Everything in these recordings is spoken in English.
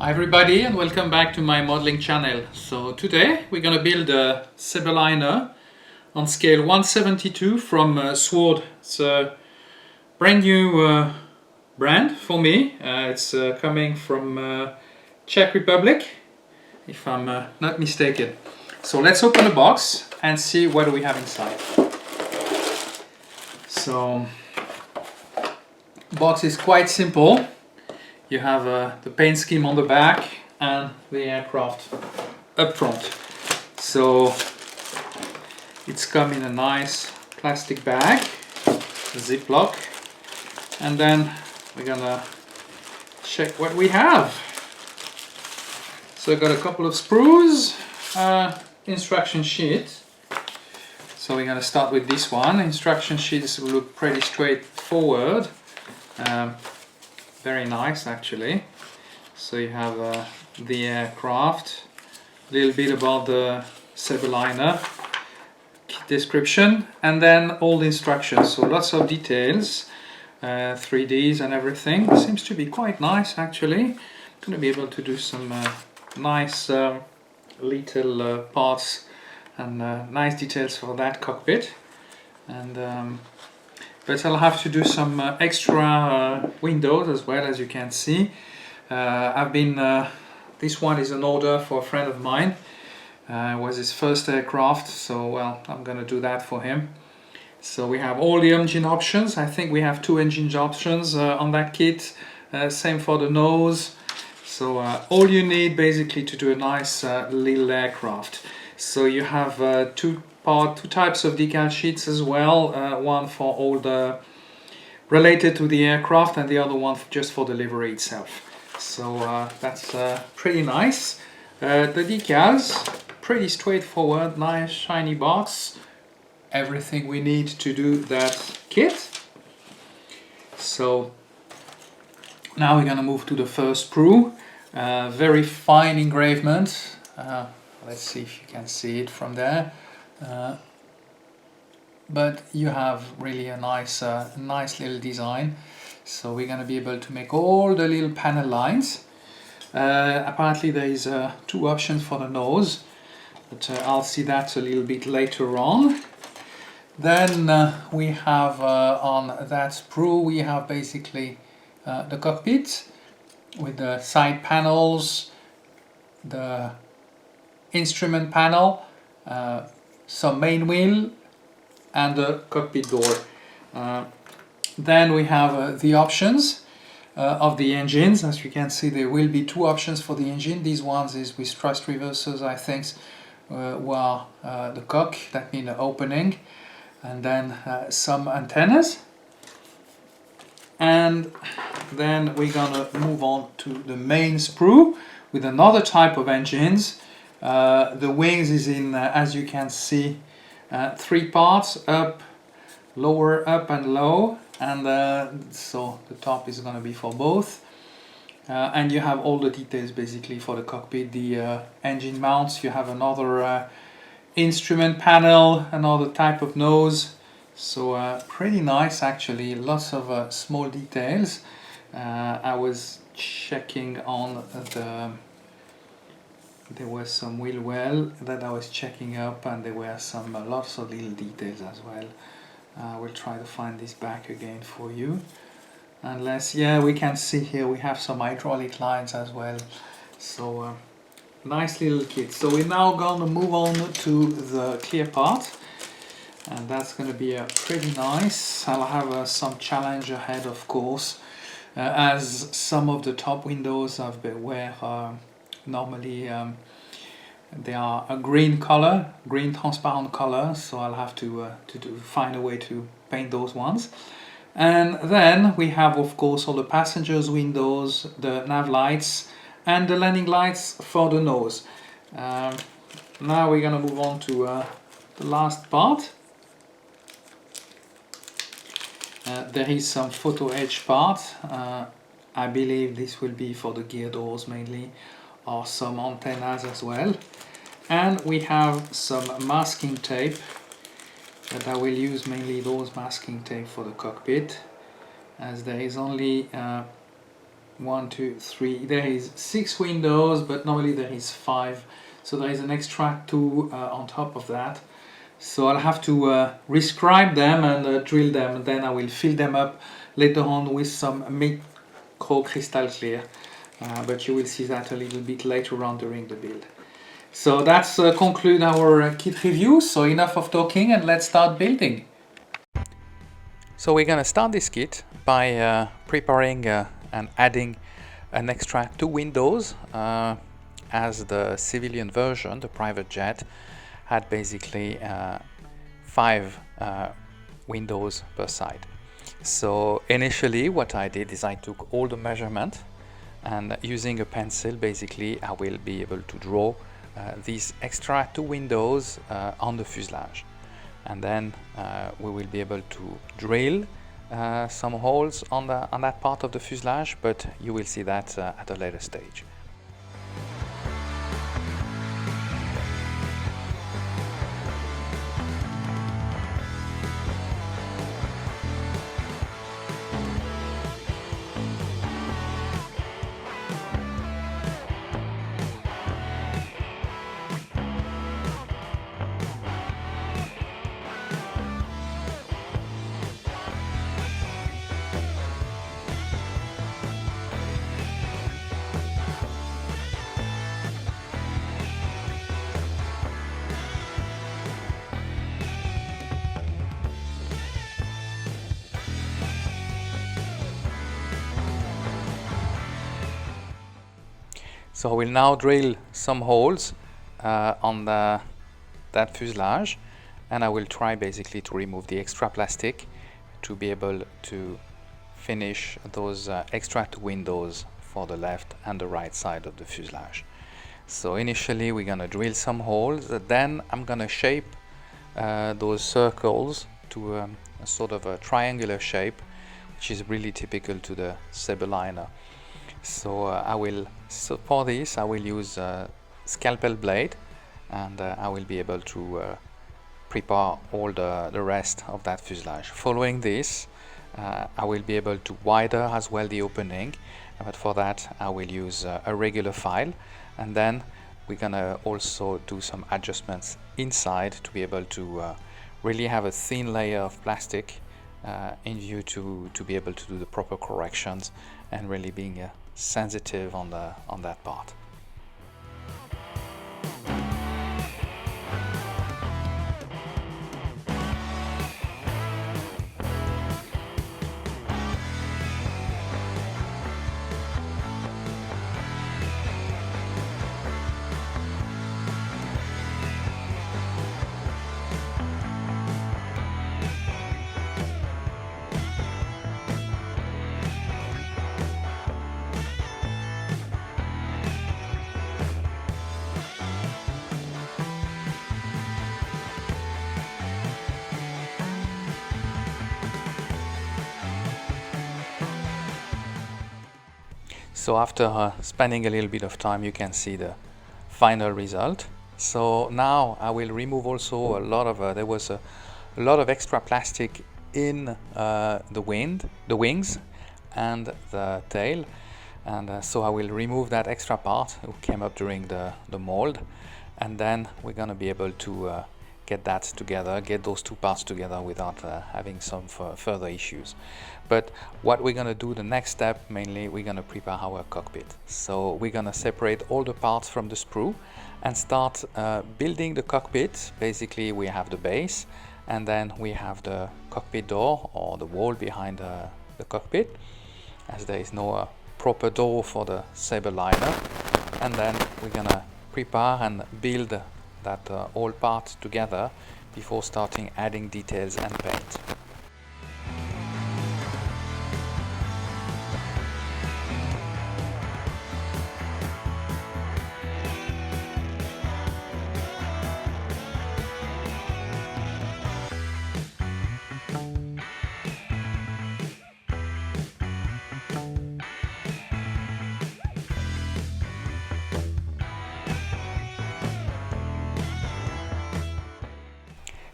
Hi everybody and welcome back to my modeling channel. So today we're going to build a Sabreliner on scale 1/72 from Sword. It's a brand new brand for me. It's coming from Czech Republic, if I'm not mistaken. So let's open the box and see what we have inside. So the box is quite simple. You have the paint scheme on the back and the aircraft up front. So it's come in a nice plastic bag, Ziploc, and then we're gonna check what we have. So I got a couple of sprues, instruction sheet. So we're gonna start with this one. Instruction sheets look pretty straightforward. Very nice actually. So you have the aircraft, a little bit about the Sabreliner, kit description, and then all the instructions. So lots of details, 3Ds and everything. Seems to be quite nice actually. I'm going to be able to do some nice little parts and nice details for that cockpit. And but I'll have to do some extra windows as well, as you can see. This one is an order for a friend of mine. It was his first aircraft, so well, I'm gonna do that for him. So we have all the engine options. I think we have 2 engine options on that kit. Same for the nose. So all you need basically to do a nice little aircraft. So you have two types of decal sheets as well, one for all the related to the aircraft and the other one just for the livery itself. So that's pretty nice. The decals, pretty straightforward, nice shiny box, everything we need to do that kit. So now we're gonna move to the first sprue. Very fine engravement. Let's see if you can see it from there. But you have really a nice little design. So we're going to be able to make all the little panel lines. Apparently there is 2 options for the nose, but I'll see that a little bit later on. Then we have on that sprue we have basically the cockpit with the side panels, the instrument panel, some main wheel and the cockpit door. Then we have the options of the engines. As you can see, there will be 2 options for the engine. These ones is with thrust reversers, I think, were the cock, that means the opening, and then some antennas. And then we're gonna move on to the main sprue with another type of engines. The wings is in, as you can see, 3 parts, up, lower, up and low, and so the top is going to be for both. And you have all the details basically for the cockpit, the engine mounts. You have another instrument panel, another type of nose. So pretty nice actually, lots of small details. I was checking on there was some wheel well that I was checking up, and there were some lots of little details as well. We'll try to find this back again for you. Unless, yeah, we can see here we have some hydraulic lines as well. So nice little kit. So we're now going to move on to the clear part, and that's going to be pretty nice. I'll have some challenge ahead, of course, as some of the top windows were normally they are a green color, green transparent color, so I'll have to find a way to paint those ones. And then we have, of course, all the passengers windows, the nav lights and the landing lights for the nose. Now we're gonna move on to the last part. There is some photo edge part. I believe this will be for the gear doors mainly, or some antennas as well. And we have some masking tape that I will use, mainly those masking tape for the cockpit, as there is only 1, 2, 3. There is 6 windows, but normally there is 5. So there is an extra 2 on top of that. So I'll have to rescribe them and drill them, and then I will fill them up later on with some micro crystal clear. But you will see that a little bit later on during the build. So that's conclude our kit review. So enough of talking, and let's start building. So we're going to start this kit by preparing and adding an extra 2 windows, as the civilian version, the private jet, had basically 5 windows per side. So initially what I did is I took all the measurement, and using a pencil basically I will be able to draw these extra 2 windows on the fuselage, and then we will be able to drill some holes on that part of the fuselage, but you will see that at a later stage. So I will now drill some holes on that fuselage, and I will try basically to remove the extra plastic to be able to finish those extra 2 windows for the left and the right side of the fuselage. So initially we're going to drill some holes, then I'm going to shape those circles to a sort of a triangular shape, which is really typical to the Sabreliner. So for this I will use a scalpel blade, and I will be able to prepare all the rest of that fuselage. Following this, I will be able to widen as well the opening, but for that I will use a regular file, and then we're gonna also do some adjustments inside to be able to really have a thin layer of plastic in view to be able to do the proper corrections and really being sensitive on that part. So after spending a little bit of time, you can see the final result. So now I will remove also a lot of there was a lot of extra plastic in the wings and the tail, and so I will remove that extra part who came up during the mold, and then we're going to be able to get that together, get those 2 parts together without having some further issues. But what we're going to do, the next step, mainly we're going to prepare our cockpit. So we're going to separate all the parts from the sprue and start building the cockpit. Basically we have the base, and then we have the cockpit door or the wall behind the cockpit, as there is no proper door for the Sabreliner. And then we're going to prepare and build that all parts together before starting adding details and paint.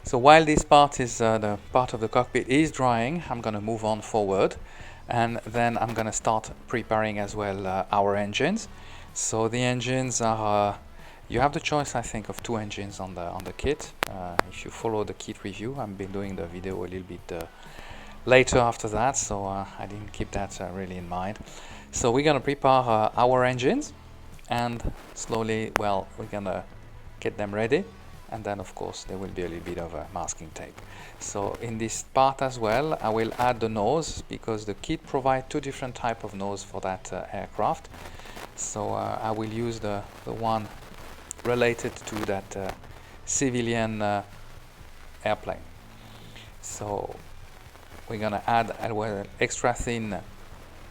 So while this part is the part of the cockpit is drying, I'm going to move on forward, and then I'm gonna start preparing as well our engines. So the engines are you have the choice, I think, of two engines on the kit. If you follow the kit review, I've been doing the video a little bit later after that, so I didn't keep that really in mind. So we're gonna prepare our engines, and slowly, well, we're gonna get them ready, and then of course there will be a little bit of masking tape. So in this part as well, I will add the nose, because the kit provides two different type of nose for that aircraft. So I will use the one related to that civilian airplane. So we're gonna add an extra thin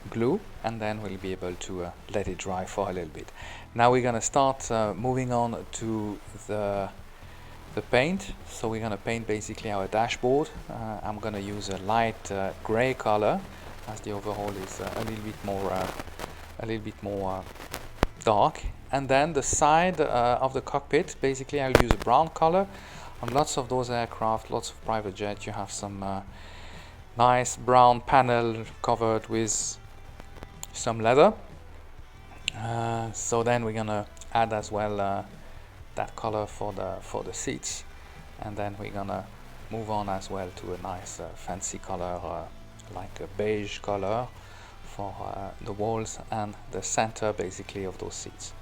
glue, and then we'll be able to let it dry for a little bit. Now we're gonna start moving on to the paint. So we're gonna paint basically our dashboard. I'm gonna use a light gray color, as the overall is a little bit more dark. And then the side of the cockpit, basically I'll use a brown color. On lots of those aircraft, lots of private jet, you have some nice brown panel covered with some leather. So then we're gonna add as well that color for the seats, and then we're gonna move on as well to a nice fancy color, like a beige color for the walls and the center basically of those seats.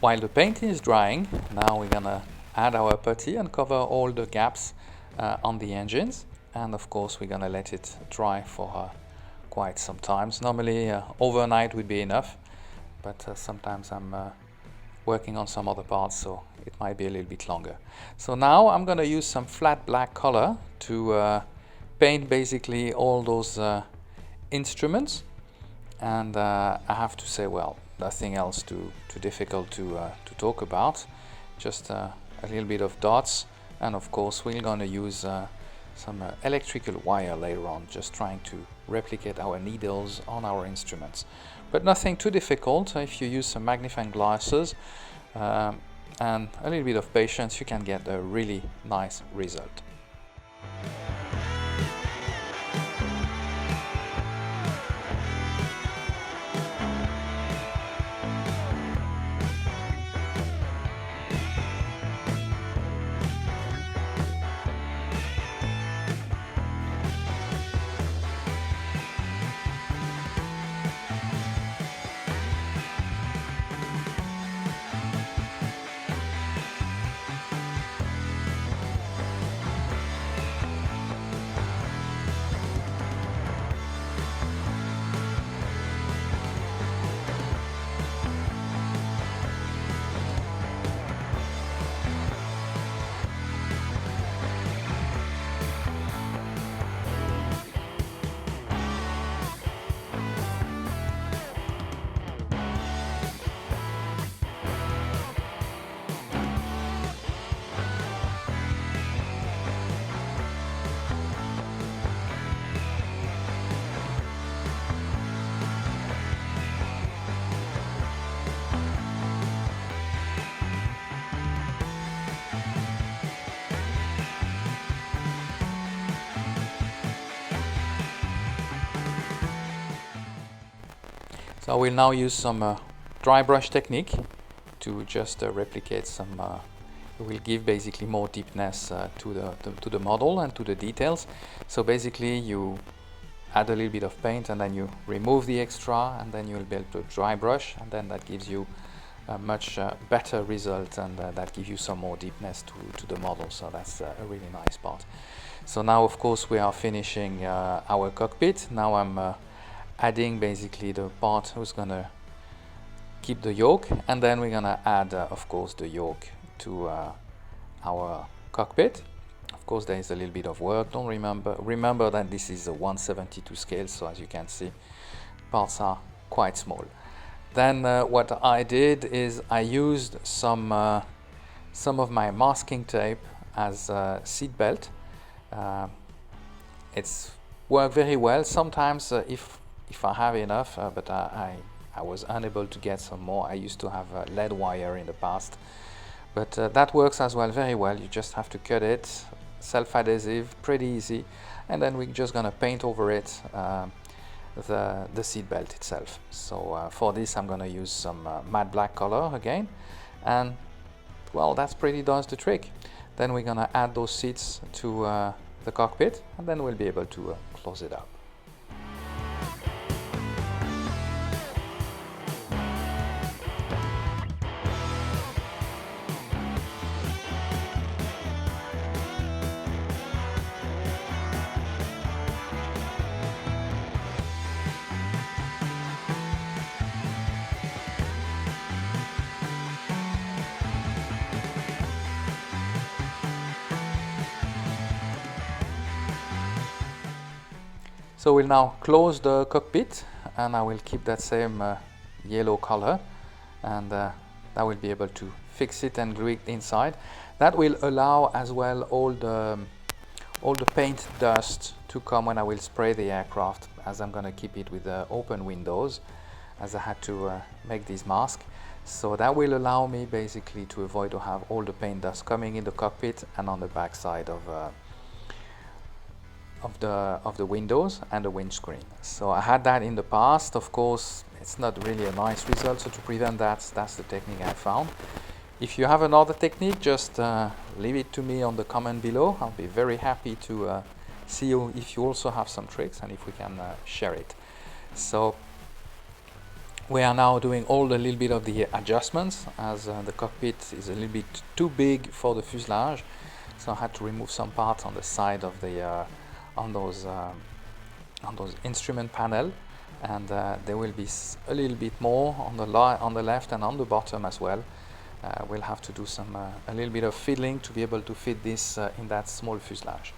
While the painting is drying, now we're gonna add our putty and cover all the gaps on the engines, and of course we're gonna let it dry for quite some times. Normally overnight would be enough, but sometimes I'm working on some other parts, so it might be a little bit longer. So now I'm gonna use some flat black color to paint basically all those instruments, and I have to say, well, nothing else too difficult to talk about, just a little bit of dots, and of course we're gonna use some electrical wire later on, just trying to replicate our needles on our instruments, but nothing too difficult. If you use some magnifying glasses and a little bit of patience, you can get a really nice result. So I will now use some dry brush technique to just replicate some, it will give basically more deepness to the model and to the details. So basically you add a little bit of paint, and then you remove the extra, and then you'll be able to dry brush, and then that gives you a much better result, and that gives you some more deepness to the model. So that's a really nice part. So now of course we are finishing our cockpit. Now I'm adding basically the part who's gonna keep the yoke, and then we're gonna add of course the yoke to our cockpit. Of course there is a little bit of work. Don't remember that this is a 1/72 scale, so as you can see parts are quite small. Then what I did is I used some of my masking tape as a seat belt. It's worked very well. Sometimes if I have enough, but I I was unable to get some more. I used to have lead wire in the past, but that works as well very well. You just have to cut it, self-adhesive, pretty easy, and then we're just gonna paint over it the seat belt itself. So for this I'm gonna use some matte black color again, and well, that's pretty does the trick. Then we're gonna add those seats to the cockpit, and then we'll be able to close it up. So we'll now close the cockpit, and I will keep that same yellow color, and I will be able to fix it and glue it inside. That will allow as well all the paint dust to come when I will spray the aircraft, as I'm going to keep it with open windows, as I had to make this mask. So that will allow me basically to avoid to have all the paint dust coming in the cockpit and on the back side of the windows and the windscreen. So I had that in the past. Of course, it's not really a nice result, so to prevent that, that's the technique I found. If you have another technique, just leave it to me on the comment below. I'll be very happy to see you if you also have some tricks, and if we can share it. So we are now doing all the little bit of the adjustments, as the cockpit is a little bit too big for the fuselage, so I had to remove some parts on the side of the on those instrument panel, and there will be a little bit more on the left and on the bottom as well. We'll have to do some a little bit of fiddling to be able to fit this in that small fuselage.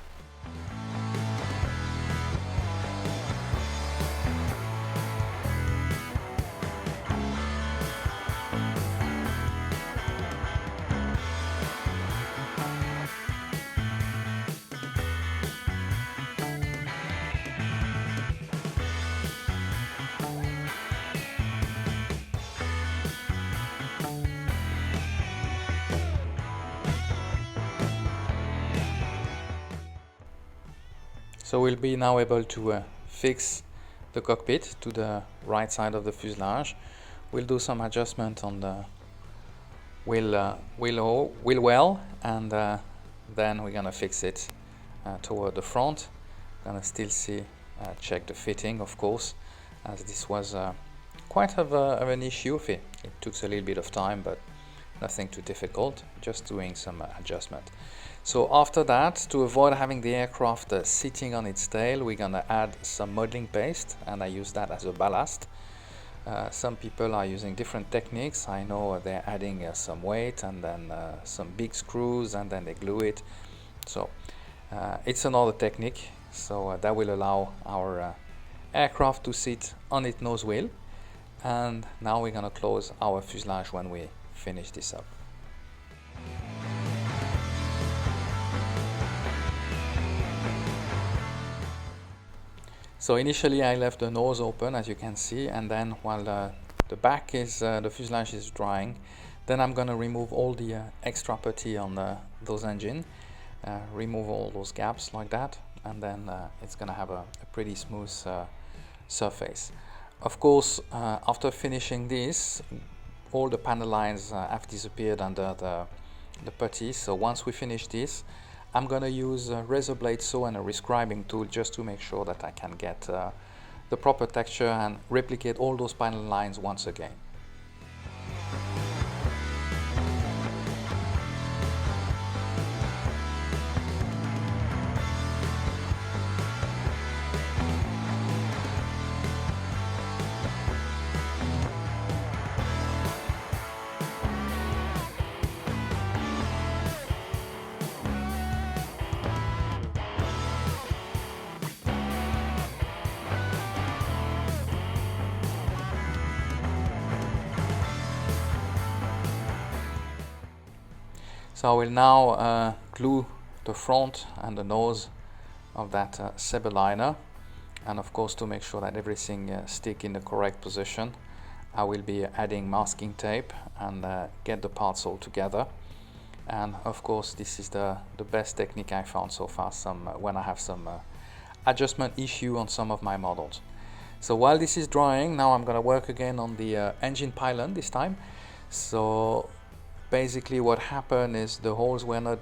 So we'll be now able to fix the cockpit to the right side of the fuselage. We'll do some adjustment on the wheel well, and then we're gonna fix it toward the front. Gonna still check the fitting, of course, as this was quite of an issue. It took a little bit of time, but nothing too difficult, just doing some adjustment. So after that, to avoid having the aircraft sitting on its tail, we're gonna add some modeling paste, and I use that as a ballast. Some people are using different techniques. I know they're adding some weight and then some big screws, and then they glue it. So it's another technique. So that will allow our aircraft to sit on its nose wheel. And now we're gonna close our fuselage when we finish this up. So initially I left the nose open, as you can see, and then while the back is the fuselage is drying, then I'm gonna remove all the extra putty on those engine, remove all those gaps like that, and then it's gonna have a pretty smooth surface. Of course, after finishing this, all the panel lines have disappeared under the putty. So once we finish this, I'm gonna use a razor blade saw and a rescribing tool just to make sure that I can get the proper texture and replicate all those panel lines once again. So I will now glue the front and the nose of that Sabreliner, and of course to make sure that everything sticks in the correct position, I will be adding masking tape and get the parts all together. And of course, this is the best technique I found so far, when I have some adjustment issue on some of my models. So while this is drying, now I'm going to work again on the engine pylon this time. So basically what happened is the holes were not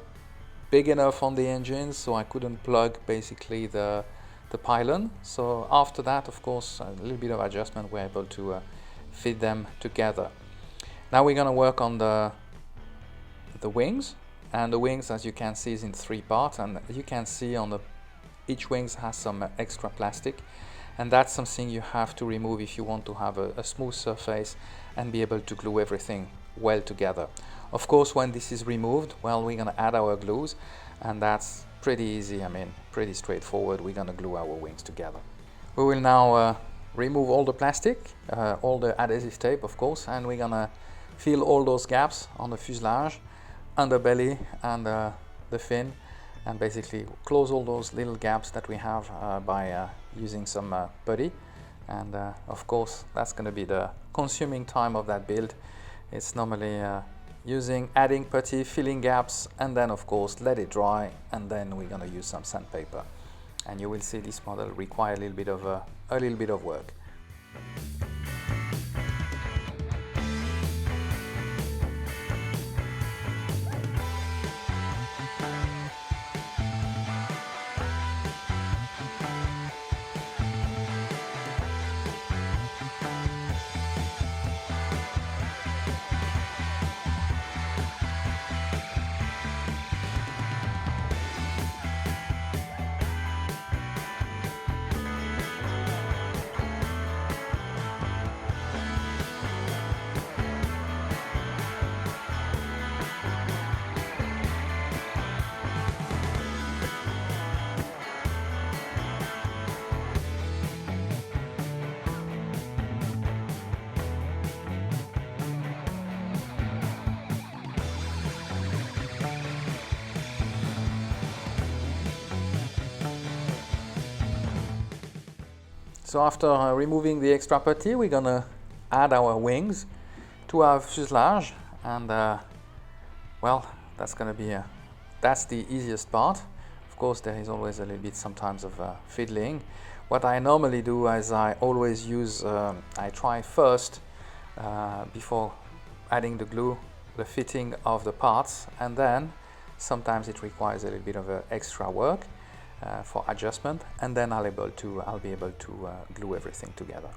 big enough on the engine, so I couldn't plug basically the pylon. So after that, of course, a little bit of adjustment, we're able to fit them together. Now we're going to work on the wings, and the wings, as you can see, is in 3 parts, and you can see on each wings has some extra plastic, and that's something you have to remove if you want to have a smooth surface and be able to glue everything well together. Of course, when this is removed, well, we're going to add our glues, and that's pretty easy. I mean, pretty straightforward. We're going to glue our wings together. We will now remove all the plastic, all the adhesive tape, of course, and we're going to fill all those gaps on the fuselage, underbelly, and the fin, and basically close all those little gaps that we have by using some putty. And of course, that's going to be the consuming time of that build. It's normally adding putty, filling gaps, and then of course let it dry, and then we're going to use some sandpaper. And you will see this model require a little bit of work. So after removing the extra putty, we're gonna add our wings to our fuselage, and well, that's the easiest part. Of course, there is always a little bit sometimes of fiddling. What I normally do is I always use, I try first before adding the glue, the fitting of the parts, and then sometimes it requires a little bit of extra work for adjustment, and then I'll be able to glue everything together.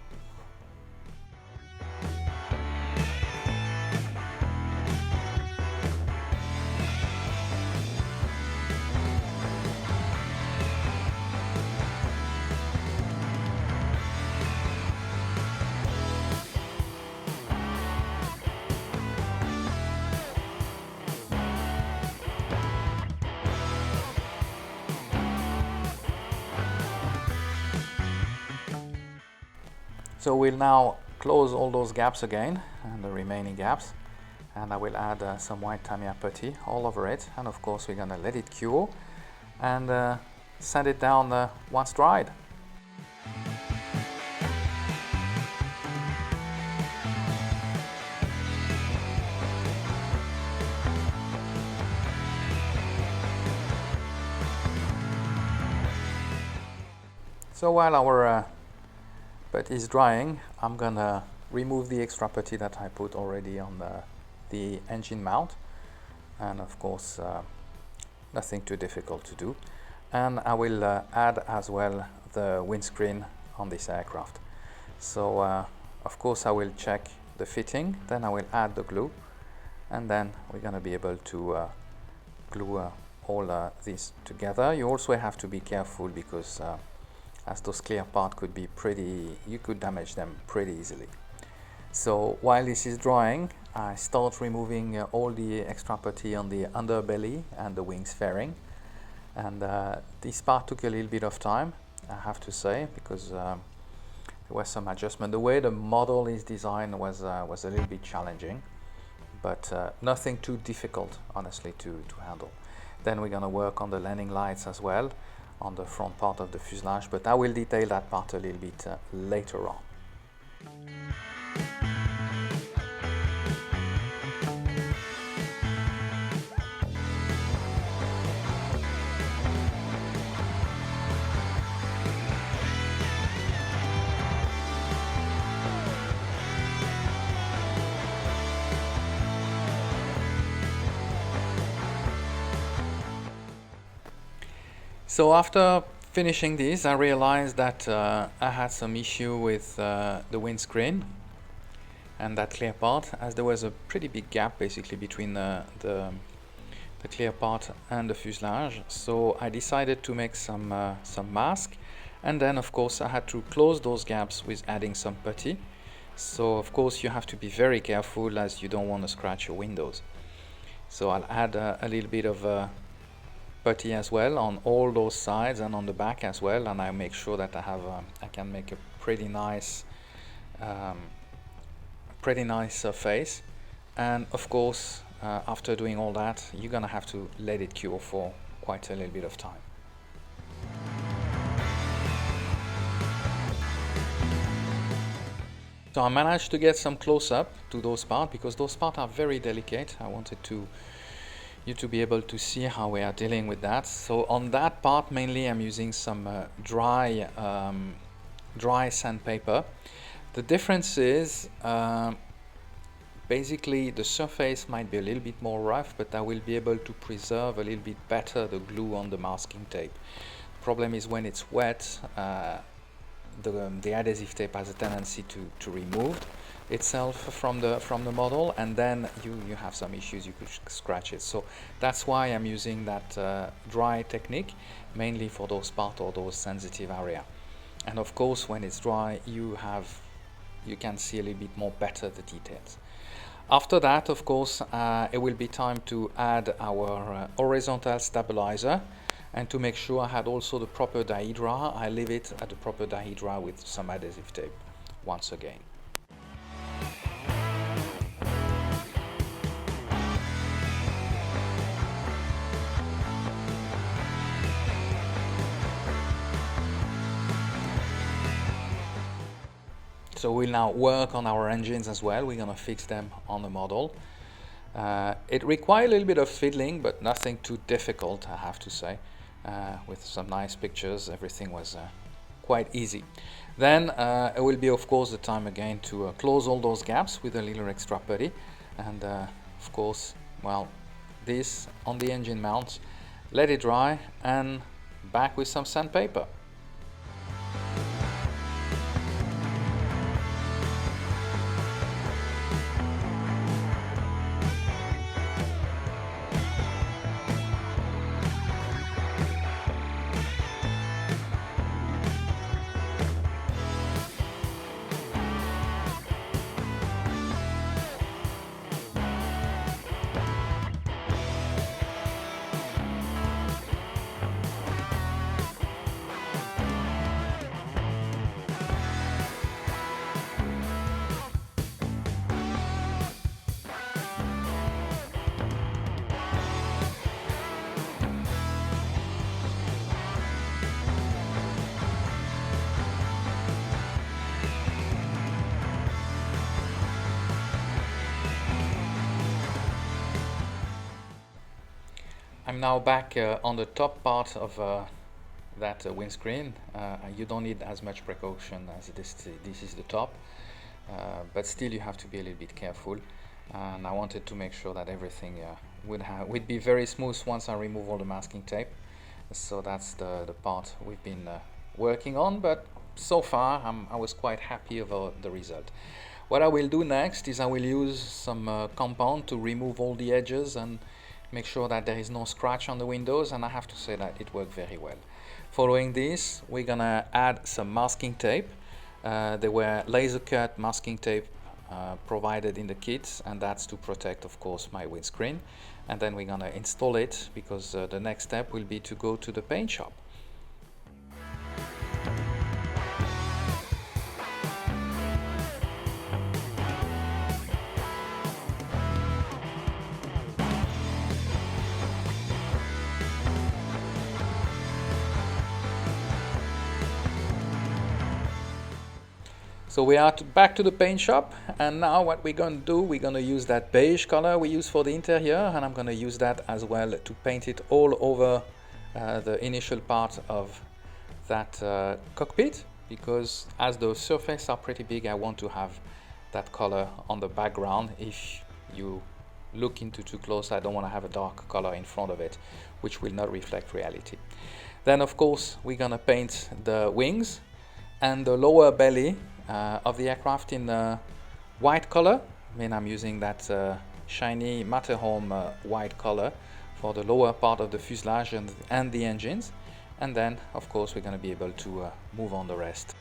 So we'll now close all those gaps again, and the remaining gaps, and I will add some white Tamiya putty all over it, and of course we're going to let it cure and sand it down once dried. So while our putty is drying, I'm gonna remove the extra putty that I put already on the engine mount, and of course nothing too difficult to do. And I will add as well the windscreen on this aircraft. So of course I will check the fitting, then I will add the glue, and then we're gonna be able to glue all this together. You also have to be careful because as those clear parts could be you could damage them pretty easily. So while this is drying, I start removing all the extra putty on the underbelly and the wings fairing, and this part took a little bit of time, I have to say, because there was some adjustment. The way the model is designed was a little bit challenging, but nothing too difficult, honestly, to handle. Then we're going to work on the landing lights as well on the front part of the fuselage, but I will detail that part a little bit later on. So after finishing this, I realized that I had some issue with the windscreen and that clear part, as there was a pretty big gap basically between the clear part and the fuselage. So I decided to make some mask, and then of course I had to close those gaps with adding some putty. So of course you have to be very careful, as you don't want to scratch your windows. So I'll add a little bit of putty as well on all those sides and on the back as well, and I make sure that I can make a pretty nice surface. And of course after doing all that, you're gonna have to let it cure for quite a little bit of time. So I managed to get some close-up to those parts, because those parts are very delicate. I wanted you to be able to see how we are dealing with that. So on that part mainly I'm using some dry sandpaper. The difference is basically the surface might be a little bit more rough, but I will be able to preserve a little bit better the glue on the masking tape. Problem is, when it's wet, the adhesive tape has a tendency to remove itself from the model, and then you have some issues, you could scratch it. So that's why I'm using that dry technique, mainly for those parts or those sensitive area. And of course when it's dry, you can see a little bit more better the details. After that, of course, it will be time to add our horizontal stabilizer. And to make sure I had also the proper dihedra, I leave it at the proper dihedra with some adhesive tape once again. So we'll now work on our engines as well. We're gonna fix them on the model. It required a little bit of fiddling, but nothing too difficult, I have to say. With some nice pictures, everything was quite easy. Then it will be of course the time again to close all those gaps with a little extra putty, and of course, well, this on the engine mount, let it dry, and back with some sandpaper. I'm now back on the top part of that windscreen. You don't need as much precaution as this is the top, but still you have to be a little bit careful. And I wanted to make sure that everything would be very smooth once I remove all the masking tape. So that's the part we've been working on, but so far I was quite happy about the result. What I will do next is I will use some compound to remove all the edges and make sure that there is no scratch on the windows, and I have to say that it worked very well. Following this, we're gonna add some masking tape. There were laser cut masking tape provided in the kit, and that's to protect, of course, my windscreen. And then we're gonna install it, because the next step will be to go to the paint shop. So we are back to the paint shop, and now what we're going to do, we're going to use that beige color we use for the interior, and I'm going to use that as well to paint it all over the initial part of that cockpit, because as the surfaces are pretty big, I want to have that color on the background. If you look into too close, I don't want to have a dark color in front of it, which will not reflect reality. Then of course we're gonna paint the wings and the lower belly of the aircraft in white color. I mean, I'm using that shiny Matterhorn white color for the lower part of the fuselage and the engines. And then of course we're gonna be able to move on the rest.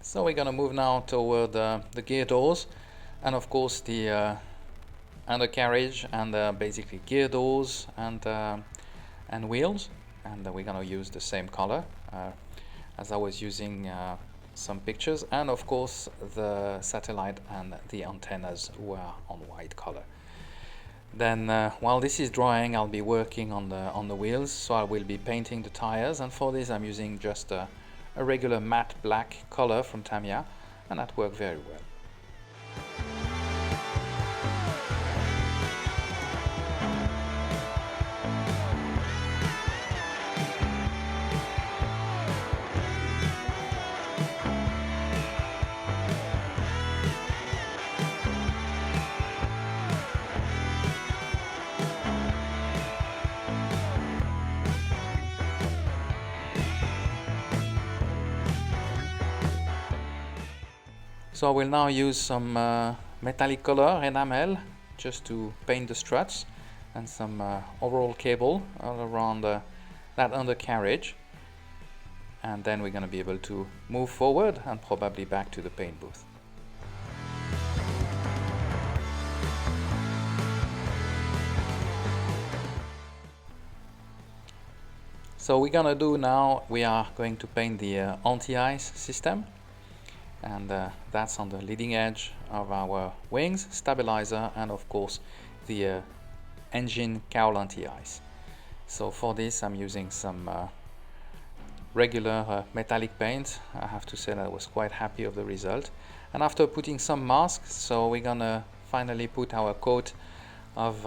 So we're gonna move now toward the gear doors and of course the undercarriage and basically gear doors and wheels, and we're gonna use the same color as I was using some pictures, and of course the satellite and the antennas were on white color. Then while this is drying, I'll be working on the wheels, so I will be painting the tires, and for this I'm using just a regular matte black color from Tamiya, and that worked very well. So I will now use some metallic color enamel just to paint the struts, and some overall cable all around that undercarriage, and then we're going to be able to move forward and probably back to the paint booth. So we're going to do now, we are going to paint the anti-ice system, and that's on the leading edge of our wings, stabilizer, and of course the engine cowl anti-ice. So for this I'm using some regular metallic paint. I have to say that I was quite happy of the result. And after putting some masks, so we're gonna finally put our coat of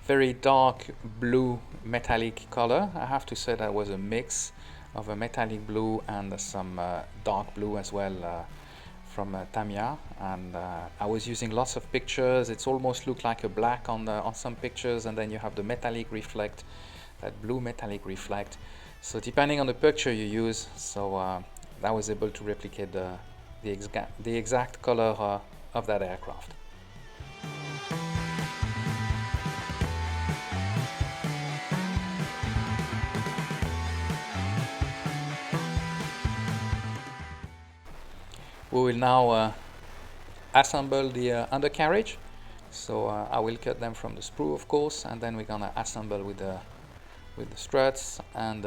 very dark blue metallic color. I have to say that was a mix of a metallic blue and some dark blue as well from Tamiya, and I was using lots of pictures. It's almost looked like a black on some pictures, and then you have the metallic reflect, that blue metallic reflect. So depending on the picture you use, so I was able to replicate the exact color of that aircraft. We will now assemble the undercarriage. So I will cut them from the sprue, of course, and then we're gonna assemble with the struts and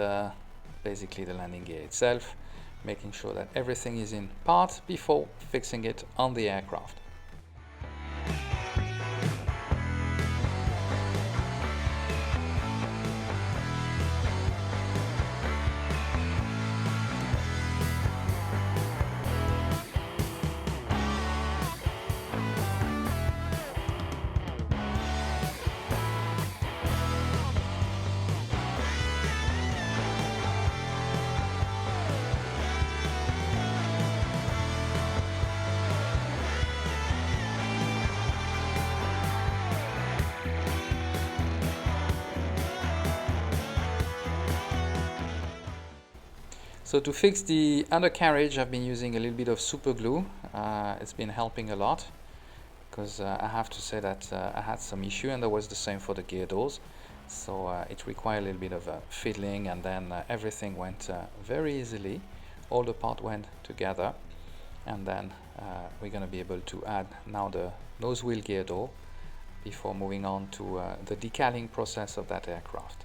basically the landing gear itself, making sure that everything is in part before fixing it on the aircraft. So to fix the undercarriage, I've been using a little bit of super glue. It's been helping a lot, because I have to say that I had some issue, and that was the same for the gear doors. So it required a little bit of fiddling, and then everything went very easily. All the parts went together, and then we're going to be able to add now the nose wheel gear door before moving on to the decaling process of that aircraft.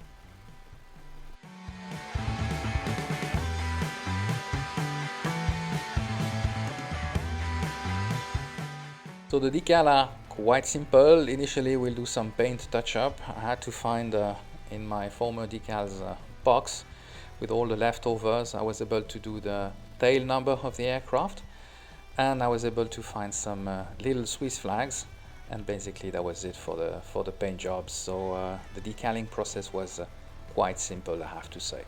So the decals are quite simple. Initially we'll do some paint touch-up. I had to find in my former decals box with all the leftovers, I was able to do the tail number of the aircraft, and I was able to find some little Swiss flags, and basically that was it for the paint jobs. So the decaling process was quite simple, I have to say.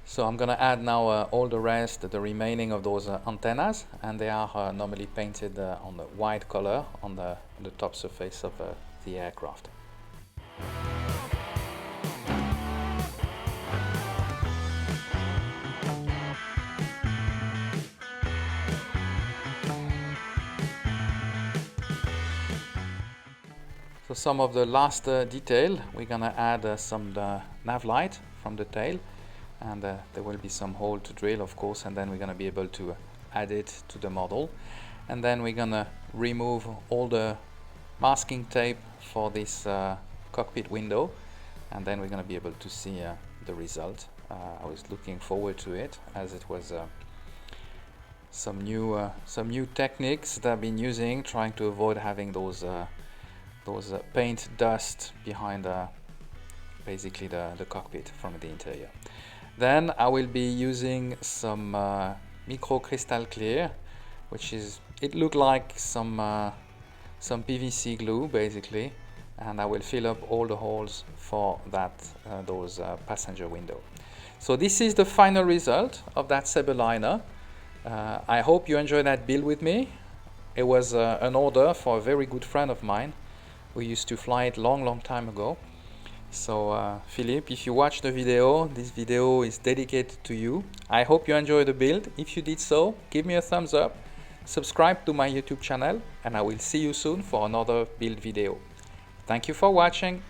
So I'm gonna add now all the rest, the remaining of those antennas, and they are normally painted on the white color on the top surface of the aircraft. So some of the last detail, we're gonna add some nav light from the tail, and there will be some hole to drill, of course, and then we're gonna be able to add it to the model. And then we're gonna remove all the masking tape for this cockpit window, and then we're gonna be able to see the result. I was looking forward to it, as it was some new techniques that I've been using, trying to avoid having those paint dust behind basically the cockpit from the interior. Then I will be using some micro crystal clear, which is, it looked like some PVC glue basically, and I will fill up all the holes for those passenger window. So this is the final result of that Sabreliner. I hope you enjoyed that build with me. It was an order for a very good friend of mine. We used to fly it long time ago. So Philippe, if you watch the video, this video is dedicated to you. I hope you enjoyed the build. If you did so, give me a thumbs up, subscribe to my YouTube channel, and I will see you soon for another build video. Thank you for watching.